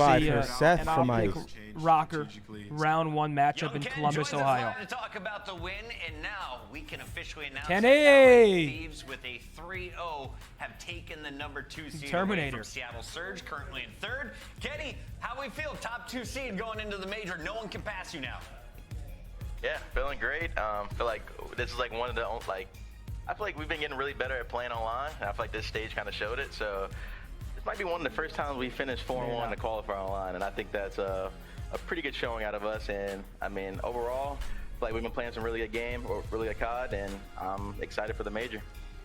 5 see for Seth an from Optic Ice. Rocker round 1 matchup in Columbus, Ohio. To talk about the win, and now we can officially announce Kenny! that LA Thieves with a 3-0 have taken the number 2 seed away from Seattle Surge, currently in 3rd. Kenny, how we feel? Top 2 seed going into the major. No one can pass you now. Yeah, feeling great. Feel like this is like one of the I feel like we've been getting really better at playing online, and I feel like this stage kind of showed it. So this might be one of the first times we finished 4-1 to qualify online, and I think that's a pretty good showing out of us. And I mean, overall, I feel like we've been playing some really good game, or really good COD, and I'm excited for the major.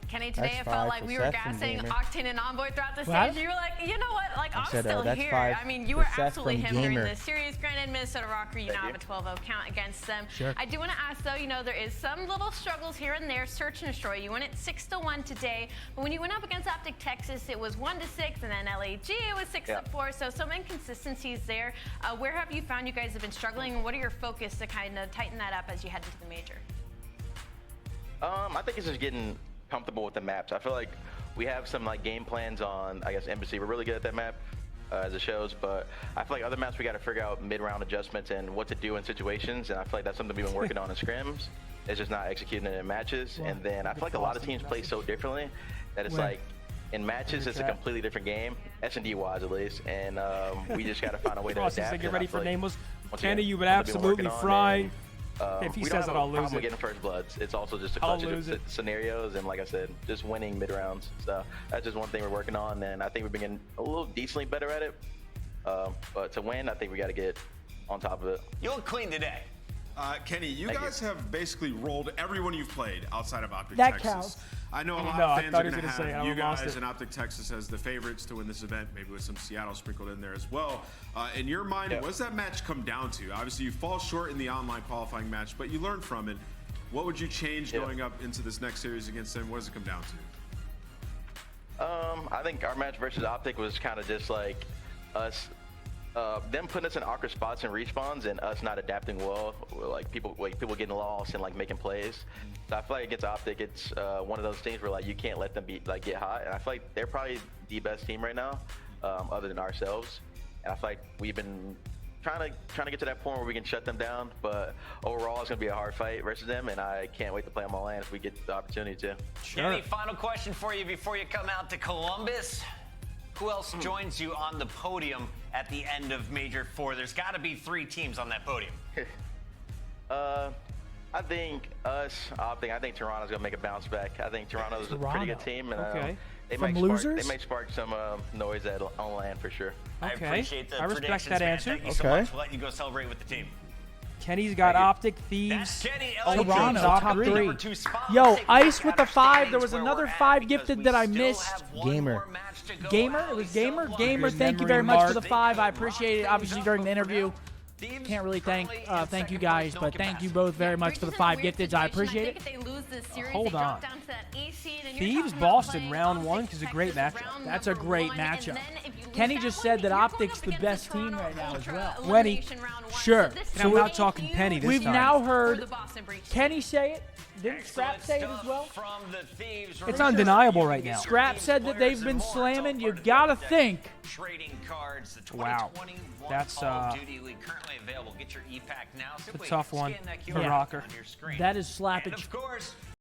Kenny, today it felt like we were gassing Octane and Envoy throughout the stage. You were like, you know what? Like, I'm still here. I mean, you were absolutely him during this series. Granted, Minnesota Rocker, you now have a 12-0 count against them. Sure. I do want to ask, though, you know, there is some little struggles here and there. Search and destroy. You won it 6-1 today. But when you went up against Optic Texas, it was 1-6, and then LAG, it was 6-4. So some inconsistencies there. Where have you found you guys have been struggling, and what are your focus to kind of tighten that up as you head into the major? I think it's just getting comfortable with the maps. I feel like we have some game plans on, I guess, Embassy. We're really good at that map, as it shows, but I feel like other maps we got to figure out mid-round adjustments and what to do in situations, and I feel like that's something we've been working on in scrims. It's just not executing it in matches. And then I feel like a lot of teams play so differently that it's like in matches it's a completely different game, S&D wise at least, and we just got to find a way to adapt. Get ready for nameless. Kenny, you would absolutely fry. If he says it, I'll lose it. Getting first bloods. It's also just a bunch of scenarios, and like I said, just winning mid rounds. So that's just one thing we're working on, and I think we've been getting a little decently better at it. But to win, I think we got to get on top of it. You look clean today. Kenny, you guys have basically rolled everyone you've played outside of Optic That Texas. Counts. I know a lot of fans are going to have you guys and Optic Texas as the favorites to win this event, maybe with some Seattle sprinkled in there as well. In your mind, what does that match come down to? Obviously, you fall short in the online qualifying match, but you learn from it. What would you change going up into this next series against them? What does it come down to? I think our match versus Optic was kind of just like us. Them putting us in awkward spots and respawns, and us not adapting well, like people getting lost and making plays. So I feel like against Optic, it's one of those things where you can't let them get hot. And I feel like they're probably the best team right now, other than ourselves. And I feel like we've been trying to get to that point where we can shut them down. But overall, it's gonna be a hard fight versus them, and I can't wait to play them all in if we get the opportunity to. Sure. Any final question for you before you come out to Columbus? Who else joins you on the podium at the end of Major 4? There's got to be 3 teams on that podium. I think us, Optic, I think Toronto's going to make a bounce back. I think Toronto's a pretty good team. And, they may spark some noise on land for sure. I appreciate the I respect that answer. Thank you so much for letting you go celebrate with the team. Kenny's got Optic, Thieves, Toronto, top 3. Yo, Ice with the 5. There was another 5 gifted that I missed. Gamer. It was Gamer. Gamer, thank you very much for the 5. I appreciate it, obviously, during the interview. Can't really thank you guys, but thank you both very much for the 5 gifteds. I appreciate it. Hold on. Thieves Boston round 1 is a great matchup. That's a great matchup. Kenny just said that Optic's the best team right now as well. Wenny. Sure. So we're not talking Penny this time. We've now heard Kenny say it. Didn't Scrap say it as well? It's undeniable right now. Scrap said that they've been slamming. You gotta think. Wow. That's a tough one for Rocker. That is slappage.